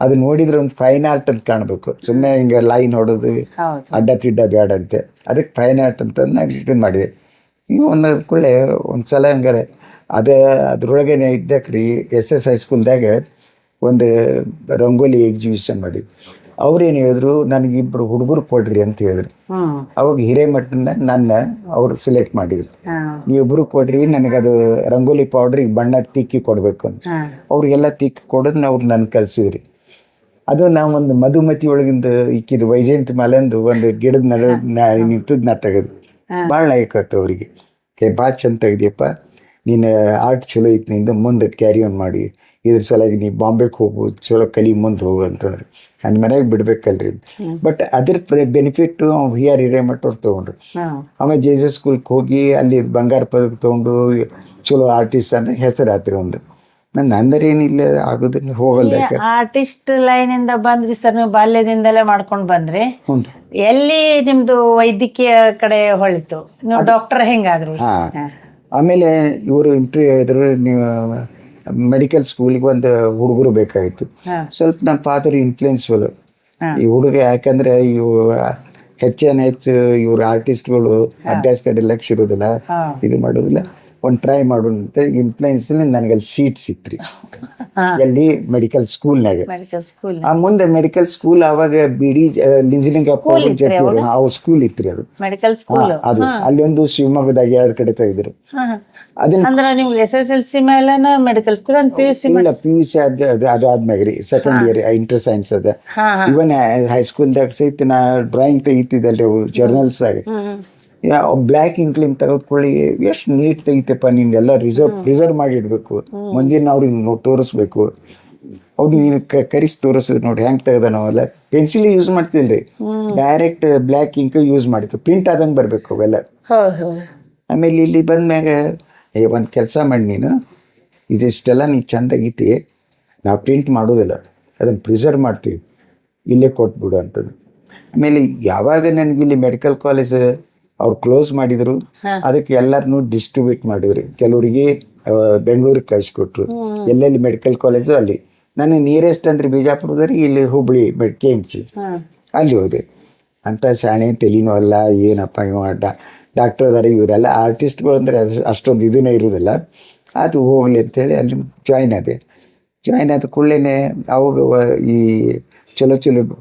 ಅದು ನೋಡಿದ್ರೆ ಒಂದು ಫೈನ್ ಆರ್ಟ್ ಅಂತ ಕಾಣಬೇಕು. ಸುಮ್ಮನೆ ಹಿಂಗೆ ಲೈನ್ ಹೊಡೋದು ಅಡ್ಡ ತಿಡ್ಡ ಬೇಡ ಅಂತೆ. ಅದಕ್ಕೆ ಫೈನ್ ಆರ್ಟ್ ಅಂತ ನಾನು ಇದನ್ನು ಮಾಡಿದೆ. ಈಗ ಕೂಡಲೇ ಒಂದ್ಸಲ ಹಂಗಾರೆ ಅದ್ರೊಳಗೇನೆ ಇದ್ದಕ್ರಿ SS ಹೈಸ್ಕೂಲ್ದಾಗ ಒಂದು ರಂಗೋಲಿ ಎಕ್ಸಿಬಿಷನ್ ಮಾಡಿದ್ವಿ. ಅವ್ರೇನು ಹೇಳಿದ್ರು, ನನಗಿಬ್ಬರು ಹುಡುಗರು ಕೊಡ್ರಿ ಅಂತ ಹೇಳಿದ್ರು. ಅವಾಗ ಹಿರೇಮಠನ ನನ್ನ ಅವ್ರು ಸೆಲೆಕ್ಟ್ ಮಾಡಿದ್ರು. ನೀವಿಬ್ರು ಕೊಡ್ರಿ, ನನಗದು ರಂಗೋಲಿ ಪೌಡ್ರಿಗೆ ಬಣ್ಣ ತಿಕ್ಕಿ ಕೊಡ್ಬೇಕು ಅಂತ. ಅವ್ರಿಗೆಲ್ಲ ತಿಕ್ಕಿ ಕೊಡೋದನ್ನ ಅವ್ರು ನನ್ನ ಕಲಿಸಿದ್ರಿ. ಅದು ನಾವು ಒಂದು ಮಧುಮತಿ ಒಳಗಿಂದ ಇಕ್ಕಿದ್ದು ವೈಜಯಂತಿ ಮಾಲೆಂದು ಒಂದು ಗಿಡದ ನಿಂತದ್ದು ನಾ ತೆಗೆದು ಭಾಳ ಲೈಕತ್ತು ಅವರಿಗೆ. ಭಾಳ ಚಂದ ತೆಗ್ದಿಯಪ್ಪ, ನೀನು ಆರ್ಟ್ ಚಲೋ ಐತಿ, ನಿಂದ ಮುಂದೆ ಕ್ಯಾರಿ ಆನ್ ಮಾಡಿ, ಇದ್ರ ಸಲುವಾಗಿ ನೀ ಬಾಂಬೆಗೆ ಹೋಗು, ಚಲೋ ಕಲಿ ಮುಂದೆ ಹೋಗು ಅಂತಂದ್ರೆ ನನ್ನ ಮನೆಗೆ ಬಿಡ್ಬೇಕಲ್ರಿ. ಬಟ್ ಅದ್ರ ಬೆನಿಫಿಟ್ಟು VR ಹಿರೇಮಠ ಅವ್ರು ತೊಗೊಂಡ್ರು. ಆಮೇಲೆ JJ ಸ್ಕೂಲ್ಗೆ ಹೋಗಿ ಅಲ್ಲಿ ಬಂಗಾರ ಪದಕ ತೊಗೊಂಡು ಚಲೋ ಆರ್ಟಿಸ್ಟ್ ಅಂದ್ರೆ ಹೆಸರು ಆತ್ರಿ ಒಂದು. ನಂದರೆ ಏನಿಲ್ಲ ಆಗೋದ್ರಿಂದ ಹೋಗಲ್ದ. ಆರ್ಟಿಸ್ಟ್ ಲೈನ್ ಇಂದ ಬಂದ್ರಿ ಸರ್, ನೀವು ಬಾಲ್ಯದಿಂದಲೇ ಮಾಡ್ಕೊಂಡು ಬಂದ್ರಿ. ಎಲ್ಲಿ ನಿಮ್ದು ವೈದ್ಯಕೀಯ ಕಡೆ ಹೊಳಿತು? ನೀವು ಡಾಕ್ಟರ್ ಹೆಂಗಾದ್ರಿ? ಆಮೇಲೆ ಇವರು ಇಂಟರ್ವ್ಯೂ ಹೇಳಿದ್ರು, ನೀವು ಮೆಡಿಕಲ್ ಸ್ಕೂಲಿಗೆ ಒಂದು ಹುಡುಗರು ಬೇಕಾಗಿತ್ತು. ಸ್ವಲ್ಪ ನಮ್ಮ ಫಾದರ್ ಇನ್ಫ್ಲೂಯೆನ್ಸ್ಫುಲ್ ಈ ಹುಡುಗ. ಯಾಕಂದ್ರೆ ಇವು ಹೆಚ್ಚು ಇವ್ರ ಆರ್ಟಿಸ್ಟ್ಗಳು ಅಭ್ಯಾಸ ಕಡೆ ಲಕ್ಷ ಇರೋದಿಲ್ಲ, ಇದು ಮಾಡೋದಿಲ್ಲ. ಒಂದು ಟ್ರೈ ಮಾಡೋಣ ಅಂತ ಇನ್ಫ್ಲೂಯೆನ್ಸ್ ನನಗಲ್ಲಿ ಸೀಟ್ ಸಿಕ್ತ್ರಿ. ಎಲ್ಲಿ ಮೆಡಿಕಲ್ ಸ್ಕೂಲ್ನಾಗ. ಮುಂದೆ ಮೆಡಿಕಲ್ ಸ್ಕೂಲ್ ಅವಾಗ BD ಲಿಂಜಲಿಂಗಪ್ಪ ಅವ್ರ ಸ್ಕೂಲ್ ಇತ್ರಿ. ಅದು ಮೆಡಿಕಲ್ ಸ್ಕೂಲ್ ಅದು ಅಲ್ಲಿ ಒಂದು ಶಿವಮೊಗ್ಗದಾಗ 2 ಕಡೆ ತೆಗೆದ್ರು. ಅದನ್ನ ನೀವು SSLC ಮೇಲೆ ಮೆಡಿಕಲ್ ಸ್ಕೂಲ್ ಇಲ್ಲ, PUC ಅದಾದ್ಮ್ಯಾಗ ರೀ ಸೆಕೆಂಡ್ ಇಯರ್ ಇಂಟರ್ ಸೈನ್ಸ್ ಅದ. ಇವನ್ ಹೈಸ್ಕೂಲ್ದಾಗ ಸಹಿತ ನಾ ಡ್ರಾಯಿಂಗ್ ತೆಗಿತಿದ್ದಲ್ರಿ ಜರ್ನಲ್ಸ್ ಆಗ. ಬ್ಲ್ಯಾಕ್ ಇಂಕ್ಲಿಂಗ್ ತೆಗೆದುಕೊಳ್ಳಿ, ಎಷ್ಟು ನೀಟ್ ತೆಗಿತಪ್ಪ, ನಿನ್ನೆಲ್ಲ ರಿಸರ್ವ್ ಮಾಡಿ ಇಡ್ಬೇಕು, ಮುಂದಿನ ಅವ್ರಿಗೆ ತೋರಿಸ್ಬೇಕು. ಅವ್ರು ನೀನು ಕರಿಸಿ ತೋರಿಸಿದ್ರು ನೋಡಿ ಹೆಂಗೆ ತೆಗ್ದ. ನಾವೆಲ್ಲ ಪೆನ್ಸಿಲ್ ಯೂಸ್ ಮಾಡ್ತಿದ್ರಿ, ಡೈರೆಕ್ಟ್ ಬ್ಲ್ಯಾಕ್ ಇಂಕ್ ಯೂಸ್ ಮಾಡಿತ್ತು, ಪ್ರಿಂಟ್ ಆದಂಗೆ ಬರಬೇಕು ಅವೆಲ್ಲ. ಆಮೇಲೆ ಇಲ್ಲಿ ಬಂದ್ಮ್ಯಾಗ ಒಂದು ಕೆಲಸ ಮಾಡಿ, ನೀನು ಇದಿಷ್ಟೆಲ್ಲ ನೀ ಚೆಂದಾಗೈತಿ, ನಾವು ಪ್ರಿಂಟ್ ಮಾಡೋದಿಲ್ಲ, ಅದನ್ನು ಪ್ರಿಸರ್ವ್ ಮಾಡ್ತೀವಿ, ಇಲ್ಲೇ ಕೊಟ್ಬಿಡು ಅಂತದ್ದು. ಆಮೇಲೆ ಯಾವಾಗ ನನಗೆ ಇಲ್ಲಿ ಮೆಡಿಕಲ್ ಕಾಲೇಜ್ ಅವ್ರು ಕ್ಲೋಸ್ ಮಾಡಿದ್ರು, ಅದಕ್ಕೆ ಎಲ್ಲರನ್ನೂ ಡಿಸ್ಟ್ರಿಬ್ಯೂಟ್ ಮಾಡಿದ್ರು. ಕೆಲವರಿಗೆ ಬೆಂಗಳೂರಿಗೆ ಕಳಿಸ್ಕೊಟ್ರು, ಎಲ್ಲೆಲ್ಲಿ ಮೆಡಿಕಲ್ ಕಾಲೇಜು ಅಲ್ಲಿ. ನನಗೆ ನಿಯರೆಸ್ಟ್ ಅಂದ್ರೆ ಬಿಜಾಪುರದವ್ರಿಗೆ ಇಲ್ಲಿ ಹುಬ್ಳಿ KMC ಅಲ್ಲಿ ಹೋದೆ. ಅಂತ ಶಾಣೆ ತಲೆನೂ ಅಲ್ಲ, ಏನಪ್ಪ ಇವ ಡಾಕ್ಟರ್ ಅದಾರ, ಇವರೆಲ್ಲ ಆರ್ಟಿಸ್ಟ್ಗಳು ಅಂದರೆ ಅಷ್ಟೊಂದು ಇದನ್ನೇ ಇರೋದಿಲ್ಲ. ಅದು ಹೋಗಲಿ ಅಂತೇಳಿ ಅಲ್ಲಿ ಜಾಯ್ನ್ ಆದ ಕೂಡಲೇ ಅವಾಗ ಈ ಚಲೋ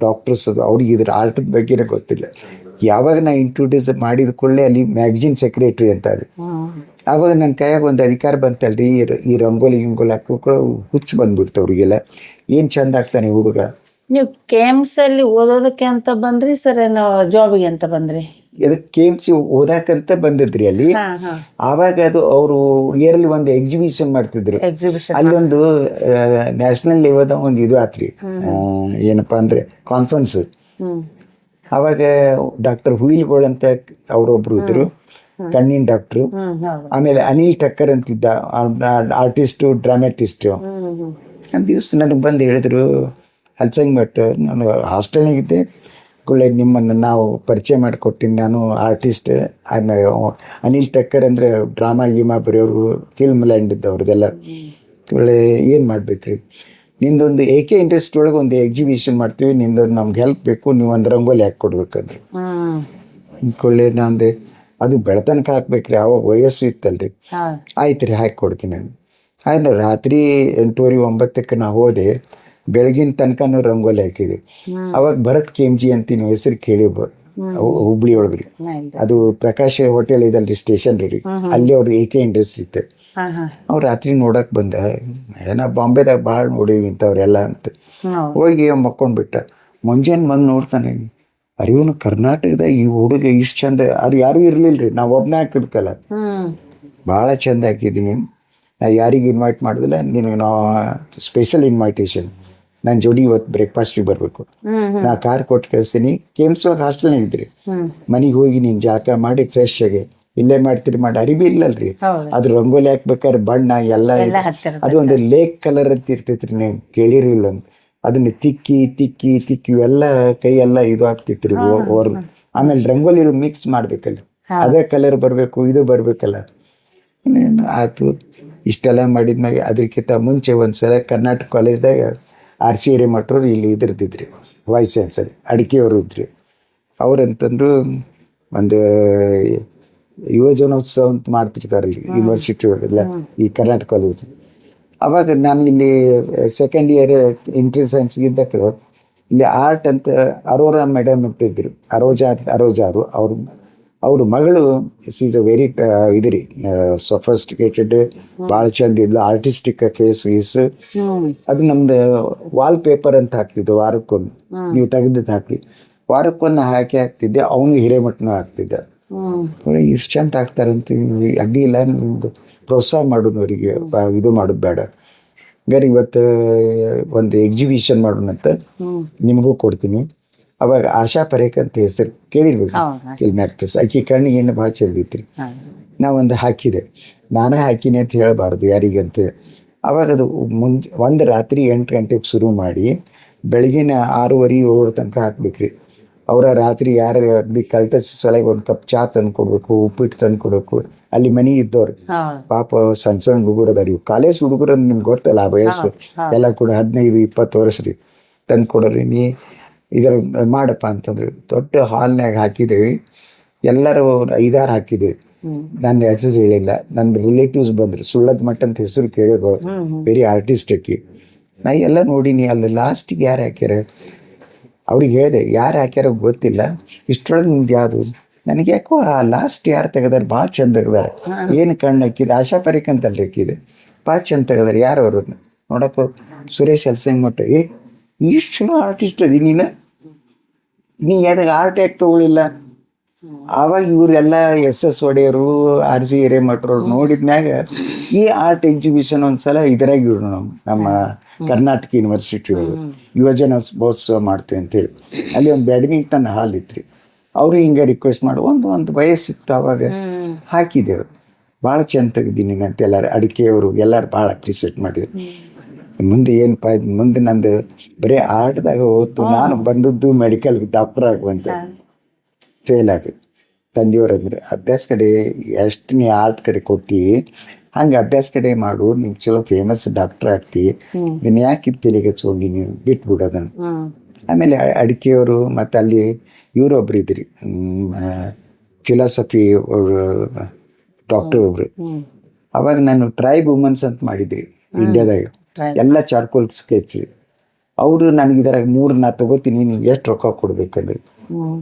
ಡಾಕ್ಟರ್ಸ್ ಅದು ಅವ್ರಿಗೆ ಇದ್ರ ಆರ್ಟದ ಬಗ್ಗೆನೇ ಗೊತ್ತಿಲ್ಲ. ಯಾವಾಗ ನಾ ಇಂಟ್ರೊಡ್ಯೂಸ್ ಮಾಡಿದ ಕೂಡಲೇ ಅಲ್ಲಿ ಮ್ಯಾಗಝಿನ್ ಸೆಕ್ರೆಟ್ರಿ ಅಂತ ಅದು. ಆವಾಗ ನನ್ನ ಕೈಯಾಗ ಒಂದು ಅಧಿಕಾರ ಬಂತಲ್ರಿ, ಈ ರಂಗೋಲಿ ಹಾಕೋ ಹುಚ್ಚು ಬಂದ್ಬಿಡ್ತು ಅವ್ರಿಗೆಲ್ಲ. ಏನು ಚಂದ ಆಗ್ತಾನೆ ಹುಡುಗ. ನೀವು KMC ಅಲ್ಲಿ ಓದೋದಕ್ಕೆ ಅಂತ ಬಂದ್ರಿ ಸರ್, ಜಾಬಿಗೆ ಅಂತ ಬಂದ್ರಿ? ಇದಕ್ಕೆ KMC ಓದಾಕಂತ ಬಂದಿದ್ರಿ ಅಲ್ಲಿ. ಆವಾಗ ಅದು ಅವರು ಇಯರ್ಲಿ ಒಂದು ಎಕ್ಸಿಬಿಷನ್ ಮಾಡ್ತಿದ್ರು. ಅಲ್ಲೊಂದು ನ್ಯಾಷನಲ್ ಲೆವೆಲ್ ಒಂದು ಇದು ಆತ್ರಿ, ಏನಪ್ಪ ಅಂದ್ರೆ ಕಾನ್ಫರೆನ್ಸ್. ಆವಾಗ ಡಾಕ್ಟರ್ ಹುಯಿಲ್ಗೋಳ್ ಅಂತ ಅವರೊಬ್ರು ಇದ್ರು, ಕಣ್ಣಿನ ಡಾಕ್ಟ್ರು. ಆಮೇಲೆ ಅನಿಲ್ ಟಕ್ಕರ್ ಅಂತಿದ್ದ, ಆರ್ಟಿಸ್ಟು ಡ್ರಾಮಾಟಿಸ್ಟು. ಒಂದು ದಿವಸ ನನಗೆ ಬಂದು ಹೇಳಿದ್ರು, ಹಲ್ಸಂಗ್ ಭಟ್, ನಾನು ಹಾಸ್ಟೆಲ್ನಾಗಿದ್ದೆ, ಕೂಡಲೇ ನಿಮ್ಮನ್ನು ನಾವು ಪರಿಚಯ ಮಾಡಿಕೊಟ್ಟಿನಿ, ನಾನು ಆರ್ಟಿಸ್ಟ್. ಆಮೇಲೆ ಅನಿಲ್ ಟಕ್ಕರ್ ಅಂದರೆ ಡ್ರಾಮಾ ಗೀಮಾ ಬರೆಯೋರು, ಫಿಲ್ಮ್ ಲ್ಯಾಂಡ್ ಇದ್ದವ್ರದ್ದೆಲ್ಲ. ಕೂಡಲೇ ಏನು ಮಾಡ್ಬೇಕ್ರಿ, ನಿಂದೊಂದು AK ಇಂಡಸ್ಟ್ರಿ ಒಳಗೆ ಒಂದು ಎಕ್ಸಿಬಿಷನ್ ಮಾಡ್ತೀವಿ, ನಿಂದೊಂದು ನಮ್ಗೆ ಹೆಲ್ಪ್ ಬೇಕು, ನೀವು ಒಂದು ರಂಗೋಲಿ ಹಾಕ್ಕೊಡ್ಬೇಕಂದ್ರೆ. ಕೂಡಲೇ ನಂದೆ ಅದು ಬೆಳತನಕ ಹಾಕ್ಬೇಕ್ರಿ, ಆವಾಗ ವಯಸ್ಸು ಇತ್ತಲ್ರಿ. ಆಯ್ತು ರೀ, ಹಾಕಿಕೊಡ್ತೀನಿ ನಾನು. ಆಯ್ತು, ರಾತ್ರಿ 8:30 9ಕ್ಕೆ ನಾ ಹೋದೆ, ಬೆಳಗಿನ ತನಕ ರಂಗೋಲಿ ಹಾಕಿದ್ವಿ. ಅವಾಗ ಭರತ್ KMG ಅಂತ ನೀವು ಹೆಸರು ಕೇಳಿ ಹುಬ್ಳಿ ಒಳಗ್ರಿ. ಅದು ಪ್ರಕಾಶ್ ಹೋಟೆಲ್ ಇದಲ್ರಿ ಸ್ಟೇಷನ್ ರೀ, ಅಲ್ಲಿ ಅವ್ರದ್ದು AK ಇಂಡಸ್ಟ್ರಿ ಇತ್ತು. ಅವ್ರು ರಾತ್ರಿ ನೋಡಕ್ ಬಂದ, ಏನ ಬಾಂಬೆದಾಗ ಭಾಳ ನೋಡೀವಿ ಇಂಥವ್ರೆಲ್ಲ ಅಂತ ಹೋಗಿ ಮಕ್ಕೊಂಡ್ಬಿಟ್ಟ. ಮುಂಜಾನೆ ಬಂದು ನೋಡ್ತಾನೆ, ಅರಿವನು ಕರ್ನಾಟಕದಾಗ ಈ ಹುಡುಗ ಇಷ್ಟು ಚಂದ, ಅವ್ರು ಯಾರೂ ಇರ್ಲಿಲ್ರಿ, ನಾವು ಒಬ್ಬನೇ ಹಾಕಿಡ್ಕಲ್ಲ, ಭಾಳ ಚಂದ ಹಾಕಿದ್ದೀನಿ. ನಾ ಯಾರಿಗೆ ಇನ್ವೈಟ್ ಮಾಡಿದಿಲ್ಲ, ನಿನಗೆ ನಾವು ಸ್ಪೆಷಲ್ ಇನ್ವೈಟೇಷನ್, ನನ್ನ ಜೋಡಿ ಇವತ್ತು ಬ್ರೇಕ್ಫಾಸ್ಟಿಗೆ ಬರಬೇಕು, ನಾ ಕಾರ್ ಕೊಟ್ಟು ಕಳಿಸ್ತೀನಿ. ಕೇಮ್ಸ್ವಾಗ ಹಾಸ್ಟೆಲ್ನಾಗ ಇದ್ರಿ, ಮನೆಗೆ ಹೋಗಿ ನೀನು ಜಾಕ ಮಾಡಿ ಫ್ರೆಶ್ ಆಗಿ ಇಲ್ಲೇ ಮಾಡ್ತೀರಿ ಮಾಡಿ. ಅರಿಬಿ ಇಲ್ಲಲ್ರಿ, ಅದ್ರ ರಂಗೋಲಿ ಹಾಕ್ಬೇಕಾದ್ರೆ ಬಣ್ಣ ಎಲ್ಲ ಅದು ಒಂದು ಲೇಕ್ ಕಲರ್ ಅಂತ ಇರ್ತೈತ್ರಿ, ನೀವು ಕೇಳಿರಿಲ್ಲ ಅಂತ. ಅದನ್ನ ತಿಕ್ಕಿ ತಿಕ್ಕಿ ತಿಕ್ಕಿ ಎಲ್ಲ ಕೈ ಎಲ್ಲ ಇದು ಆಗ್ತಿತ್ರಿ ಓರ್. ಆಮೇಲೆ ರಂಗೋಲಿ ಮಿಕ್ಸ್ ಮಾಡ್ಬೇಕಲ್ಲ, ಅದೇ ಕಲರ್ ಬರಬೇಕು, ಇದು ಬರ್ಬೇಕಲ್ಲ. ಆಯ್ತು, ಇಷ್ಟೆಲ್ಲ ಮಾಡಿದ್ಮ್ಯಾಗ ಅದಕ್ಕಿಂತ ಮುಂಚೆ ಒಂದ್ಸಲ ಕರ್ನಾಟಕ ಕಾಲೇಜ್ದಾಗ RC ಹಿರೇಮಠರು ಇಲ್ಲಿ ಇದ್ರದಿದ್ರಿ ವೈಸ್ ಚಾನ್ಸಲರ್, ಅಡಿಕೆಯವರು ಇದ್ರಿ. ಅವ್ರಂತಂದ್ರು ಒಂದು ಯುವಜನೋತ್ಸವ ಅಂತ ಮಾಡ್ತಿರ್ತಾರೆ ಯೂನಿವರ್ಸಿಟಿ ಒಳಗೆಲ್ಲ, ಈ ಕರ್ನಾಟಕ ಕಾಲೇಜ್. ಅವಾಗ ನಾನು ಇಲ್ಲಿ ಸೆಕೆಂಡ್ ಇಯರ್ ಇಂಟ್ರಿ ಸೈನ್ಸ್ಗಿದ್ದಕ್ಕೆ ಇಲ್ಲಿ ಆರ್ಟ್ ಅಂತ ಅರೋರಾ ಮೇಡಮ್ ಅಂತ ಇದ್ರು, ಅರೋಜಾರು ಅವ್ರ ಮಗಳು ಈಸ್ ಅ ವೆರಿ ಇದ್ರಿ ಸೊಫಿಸ್ಟಿಕೇಟೆಡ್, ಭಾಳ ಚಂದ ಇದ್ಲು, ಆರ್ಟಿಸ್ಟಿಕ್ ಫೇಸ್ ಗೀಸ್. ಅದು ನಮ್ದು ವಾಲ್ ಪೇಪರ್ ಅಂತ ಹಾಕ್ತಿದ್ದೆ ವಾರಕ್ಕೊಮ್ಮೆ, ನೀವು ತೆಗೆದಿದ್ದು ಹಾಕಿ ವಾರಕ್ಕೊಂದು ಹಾಕ್ತಿದ್ದೆ. ಅವನು ಹಿರೇಮಠನೂ ಹಾಕ್ತಿದ್ದ. ಇಷ್ಟು ಚಂದ ಹಾಕ್ತಾರಂತ ಅಡ್ಡಿ ಇಲ್ಲ, ನಿಮ್ದು ಪ್ರೋತ್ಸಾಹ ಮಾಡೋದು ಅವರಿಗೆ, ಇದು ಮಾಡೋದು ಬೇಡ. ಹಂಗಾರೆ ಇವತ್ತು ಒಂದು ಎಕ್ಸಿಬಿಷನ್ ಮಾಡೋಣಂತ, ನಿಮಗೂ ಕೊಡ್ತೀನಿ. ಅವಾಗ ಆಶಾ ಪರೇಖ್ ಅಂತ ಹೆಸರು ಕೇಳಿರ್ಬೇಕು, ಫಿಲ್ಮ್ ಆ್ಯಕ್ಟ್ರೆಸ್. ಆಕೆ ಕಣ್ಣಿಗೆ ಎಣ್ಣೆ ಭಾಳ ಚೆಂದಿತ್ರಿ. ನಾವೊಂದು ಹಾಕಿದೆ, ನಾನೇ ಹಾಕಿನಿ ಅಂತ ಹೇಳಬಾರ್ದು ಯಾರಿಗಂತ. ಅವಾಗ ಅದು ಒಂದು ರಾತ್ರಿ 8 ಗಂಟೆಗೆ ಶುರು ಮಾಡಿ ಬೆಳಗಿನ 6:30 7 ತನಕ ಹಾಕ್ಬೇಕ್ರಿ. ಅವರ ರಾತ್ರಿ ಯಾರು ಅಗ್ದಿ ಕಲ್ಟಸ್ ಸಲಗೆ ಒಂದು ಕಪ್ ಚಾ ತಂದು ಕೊಡ್ಬೇಕು, ಉಪ್ಪಿಟ್ಟು ತಂದು ಕೊಡಬೇಕು. ಅಲ್ಲಿ ಮನೆ ಇದ್ದವ್ರು ಪಾಪ ಸಣ್ಣ ಸಣ್ಣ ಹುಡುಗರು ಅದಾರ, ಇವು ಕಾಲೇಜ್ ಹುಡುಗರು ನಿಮ್ಗೆ ಗೊತ್ತಲ್ಲ ಆ ವಯಸ್ಸು ಎಲ್ಲ ಕೂಡ 15-20 ವರ್ಷ ರೀ. ತಂದು ಕೊಡೋರಿ, ನೀ ಇದರ ಮಾಡಪ್ಪ ಅಂತಂದ್ರು. ದೊಡ್ಡ ಹಾಲ್ನಾಗ ಹಾಕಿದ್ದೇವೆ, ಎಲ್ಲರೂ 5-6 ಹಾಕಿದ್ದೇವೆ. ನನ್ನ ಹೆಸರು ಹೇಳಿಲ್ಲ, ನನ್ನ ರಿಲೇಟಿವ್ಸ್ ಬಂದರು, ಸುಳ್ಳದ ಮಟ್ಟ ಅಂತ ಹೆಸರು ಕೇಳಿದ್ರು, ವೆರಿ ಆರ್ಟಿಸ್ಟಿಕ್. ನಾ ಎಲ್ಲ ನೋಡೀನಿ. ಅಲ್ಲಿ ಲಾಸ್ಟಿಗೆ ಯಾರು ಹಾಕ್ಯಾರ ಅವ್ರಿಗೆ ಹೇಳಿದೆ, ಯಾರು ಹಾಕ್ಯಾರ ಗೊತ್ತಿಲ್ಲ, ಇಷ್ಟರೊಳಗೆ ನಿಮ್ದು ಯಾವುದು. ನನಗೆ ಯಾಕೋ ಆ ಲಾಸ್ಟ್ ಯಾರು ತೆಗೆದಾರೆ ಭಾಳ ಚಂದ ತೆಗೆದಾರೆ, ಏನು ಕಣ್ಣು ಹಾಕಿದೆ, ಆಶಾ ಪರೇಖ್ ಅಂತಲ್ಲಿ ಹಾಕಿದೆ, ಭಾಳ ಚಂದ ತೆಗೆದಾರೆ. ಯಾರು ಅವ್ರನ್ನ ನೋಡಕ್ಕೆ ಸುರೇಶ್ ಹಲ್ಸಂಗಮಠ. ಇಷ್ಟು ಚಲೋ ಆರ್ಟಿಸ್ಟ್ ಅದಿ ನೀ ಯಾವ್ದಾಗ ಆರ್ಟ್ ಯಾಕೆ ತೊಗೊಳಿಲ್ಲ? ಆವಾಗ ಇವರೆಲ್ಲ SS ಒಡೆಯರು, RC ಹಿರೇಮಠರು ನೋಡಿದ್ಮ್ಯಾಗ ಈ ಆರ್ಟ್ ಎಕ್ಸಿಬಿಷನ್ ಒಂದ್ಸಲ ಇದ್ರಾಗ ಇಡೋಣ ನಮ್ಮ ಕರ್ನಾಟಕ ಯೂನಿವರ್ಸಿಟಿ ಒಳಗೆ ಯುವಜನೋತ್ಸವ ಮಾಡ್ತೇವೆ ಅಂತೇಳಿ. ಅಲ್ಲಿ ಒಂದು ಬ್ಯಾಡ್ಮಿಂಟನ್ ಹಾಲ್ ಇತ್ತು. ಅವರು ಹಿಂಗೆ ರಿಕ್ವೆಸ್ಟ್ ಮಾಡಿ ಒಂದು ವಯಸ್ಸಿತ್ತು, ಅವಾಗ ಹಾಕಿದೆವು. ಭಾಳ ಚಂದ ತೆಗ್ದೀನಿ ಅಂತ ಎಲ್ಲರೂ, ಅಡಿಕೆಯವರು ಎಲ್ಲರೂ ಭಾಳ ಅಪ್ರಿಸಿಯೇಟ್ ಮಾಡಿದ್ರು. ಮುಂದೆ ಏನಪ್ಪ ಮುಂದೆ ನಂದು ಬರೀ ಆರ್ಟ್ದಾಗ ಹೋಯ್ತು. ನಾನು ಬಂದದ್ದು ಮೆಡಿಕಲ್ ಡಾಕ್ಟರ್ ಆಗುವಂತ, ಫೇಲ್ ಆಗಿ. ತಂದೆಯವ್ರಂದ್ರೆ ಅಭ್ಯಾಸ ಕಡೆ ಎಷ್ಟು ನೀ ಆರ್ಟ್ ಕಡೆ ಕೊಟ್ಟು ಹಂಗೆ ಅಭ್ಯಾಸ ಕಡೆ ಮಾಡು, ನೀನು ಚಲೋ ಫೇಮಸ್ ಡಾಕ್ಟರ್ ಆಗ್ತಿ, ನೀನು ಯಾಕೆ ತಲೆಗೆ ಹಚ್ಕೊಂಡು ನೀವು ಬಿಟ್ಬಿಡೋದನ್ನು. ಆಮೇಲೆ ಅಡಿಕೆಯವರು ಮತ್ತು ಅಲ್ಲಿ ಇವರೊಬ್ರು ಇದ್ರಿ, ಫಿಲಾಸಫಿ ಡಾಕ್ಟರ್ ಒಬ್ರು. ಅವಾಗ ನಾನು ಟ್ರೈಬ್ ವುಮೆನ್ಸ್ ಅಂತ ಮಾಡಿದ್ರಿ ಇಂಡಿಯಾದಾಗ, ಎಲ್ಲ ಚಾರ್ಕೋಲ್ ಸ್ಕೆಚ್. ಅವರು ನನಗೆ ಇದ್ರಾಗ 3 ನಾ ತೊಗೋತೀನಿ, ನೀವು ಎಷ್ಟು ರೊಕ್ಕ ಕೊಡ್ಬೇಕಂದ್ರೆ.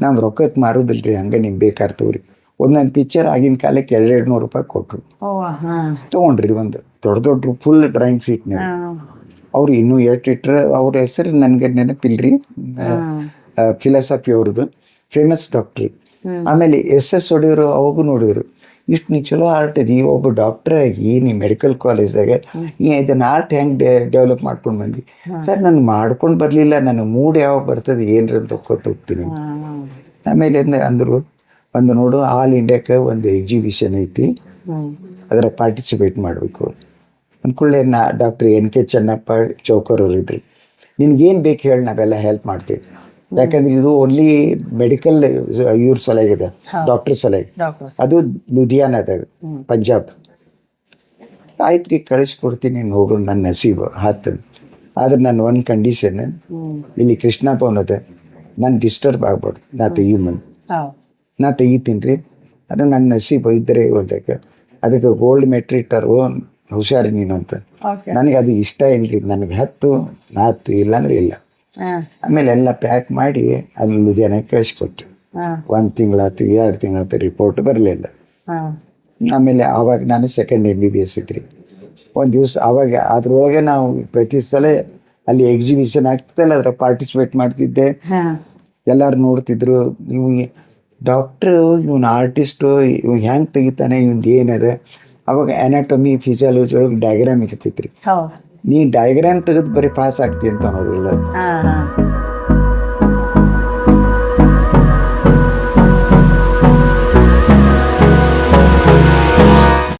ನಾವು ರೊಕ್ಕಕ್ಕೆ ಮಾರೋದಿಲ್ರಿ, ಹಂಗೆ ನಿಮ್ಗೆ ಬೇಕಾರ್ತವ್ರಿ. ಒಂದೊಂದು ಪಿಕ್ಚರ್ ಆಗಿನ ಕಾಲಕ್ಕೆ 200-200 ರೂಪಾಯಿ ಕೊಟ್ಟರು. ತೊಗೊಂಡ್ರಿ ಒಂದು ದೊಡ್ಡ ಫುಲ್ ಡ್ರಾಯಿಂಗ್ ಶೀಟ್ನಾಗ. ಅವ್ರು ಇನ್ನೂ ಇಟ್ರೆ ಅವ್ರ ಹೆಸರು ನನಗೆ ನೆನಪಿಲ್ರಿ. ಫಿಲಾಸಫಿ ಅವ್ರದ್ದು ಫೇಮಸ್ ಡಾಕ್ಟ್ರಿ. ಆಮೇಲೆ SS ಒಡೆಯವರು ಅವಾಗೂ ನೋಡಿದ್ರು, ಇಷ್ಟು ನೀ ಚಲೋ ಆರ್ಟ್ ಅದಿ, ಒಬ್ಬ ಡಾಕ್ಟರ್ ಆಗಿ ನೀ ಮೆಡಿಕಲ್ ಕಾಲೇಜ್ದಾಗ ಇದನ್ನು ಆರ್ಟ್ ಹೆಂಗೆ ಡೆವಲಪ್ ಮಾಡ್ಕೊಂಡು ಬಂದು. ಸರ್ ನನಗೆ ಮಾಡ್ಕೊಂಡು ಬರಲಿಲ್ಲ, ನನಗೆ ಮೂಡ್ ಯಾವಾಗ ಬರ್ತದೆ ಏನ್ರಿ ಅಂತ ಹೋಗ್ತೀನಿ. ಆಮೇಲೆ ಅಂದರು, ಒಂದು ನೋಡು ಆಲ್ ಇಂಡಿಯಾಕ್ಕೆ ಒಂದು ಎಕ್ಸಿಬಿಷನ್ ಐತಿ, ಅದರ ಪಾರ್ಟಿಸಿಪೇಟ್ ಮಾಡಬೇಕು ಅಂದ್ಕೊಳ್ಳೆ. ಡಾಕ್ಟರ್ NK ಚೆನ್ನಪ್ಪ ಚೌಕರ್ ಅವರು ಇದ್ರಿ, ನಿನ್ಗೇನು ಬೇಕು ಹೇಳಿ ನಾವೆಲ್ಲ ಹೆಲ್ಪ್ ಮಾಡ್ತೀವಿ. ಯಾಕಂದ್ರೆ ಇದು ಓನ್ಲಿ ಮೆಡಿಕಲ್ ಇವ್ರ ಸಲಹೆಗಿದೆ, ಡಾಕ್ಟರ್ ಸಲಹೆ. ಅದು ಲುಧಿಯಾನದಾಗ, ಪಂಜಾಬ್. ಆಯ್ತು ರೀ, ಕಳಿಸ್ಕೊಡ್ತೀನಿ, ನೋಡು ನನ್ನ ನಸೀಬು ಹಾತಂದು. ಆದ್ರೆ ನಾನು ಒಂದು ಕಂಡೀಷನ್, ಇಲ್ಲಿ ಕೃಷ್ಣ ಭವನ ಅದ, ನಾನು ಡಿಸ್ಟರ್ಬ್ ಆಗ್ಬಾರ್ದು. ನಾ ತೆಗಿತೀನಿ ರೀ, ಅದು ನನ್ನ ನಸೀಬು ಇದ್ದರೆ ಓದಕ್ಕೆ. ಅದಕ್ಕೆ ಗೋಲ್ಡ್ ಮೆಟ್ಲ್ ಇಟ್ಟರು, ಹುಷಾರಿ ನೀನು ಅಂತ. ನನಗೆ ಅದು ಇಷ್ಟ ಇಲ್ರಿ, ನನಗೆ 10 ಇಲ್ಲಾಂದ್ರೆ ಇಲ್ಲ. ಆಮೇಲೆ ಎಲ್ಲ ಪ್ಯಾಕ್ ಮಾಡಿ ಅಲ್ಲಿ ಲುಧಿಯಾನಕ್ಕೆ ಕಳಿಸ್ಕೊಟ್ರು. ಹಾ 1 ತಿಂಗಳಾಯ್ತು 2 ತಿಂಗಳಾಯ್ತು ರಿಪೋರ್ಟ್ ಬರಲಿಲ್ಲ. ಹಾ ಆಮೇಲೆ ಆವಾಗ ನಾನು ಸೆಕೆಂಡ್ MBBS ಇದ್ರಿ. ಒಂದು ದಿವಸ ಆವಾಗ ಅದ್ರೊಳಗೆ ನಾವು ಪ್ರತಿ ಸಲ ಅಲ್ಲಿ ಎಕ್ಸಿಬಿಷನ್ ಆಗ್ತದಲ್ಲ ಅದ್ರ ಪಾರ್ಟಿಸಿಪೇಟ್ ಮಾಡ್ತಿದ್ದೆ. ಹಾ ಎಲ್ಲರೂ ನೋಡ್ತಿದ್ರು, ಇವ್ ಡಾಕ್ಟ್ರು ಇವನು ಆರ್ಟಿಸ್ಟು, ಇವ್ ಹೆಂಗೆ ತೆಗಿತಾನೆ, ಇವಂದು ಏನದ. ಅವಾಗ ಅನಾಟಮಿ ಫಿಸಿಯಾಲಜಿ ಒಳಗೆ ಡಯಾಗ್ರಾಮ್ ಇರ್ತಿತ್ತು ರೀ. ಹೌದು. ನೀ ಡಯಾಗ್ರಾಮ್ ತೆಗೆದು ಬರೀ ಪಾಸ್ ಆಗ್ತಿ ಅಂತ ಅನ್ನೋದಿಲ್ಲ. ಹಾ ಹಾ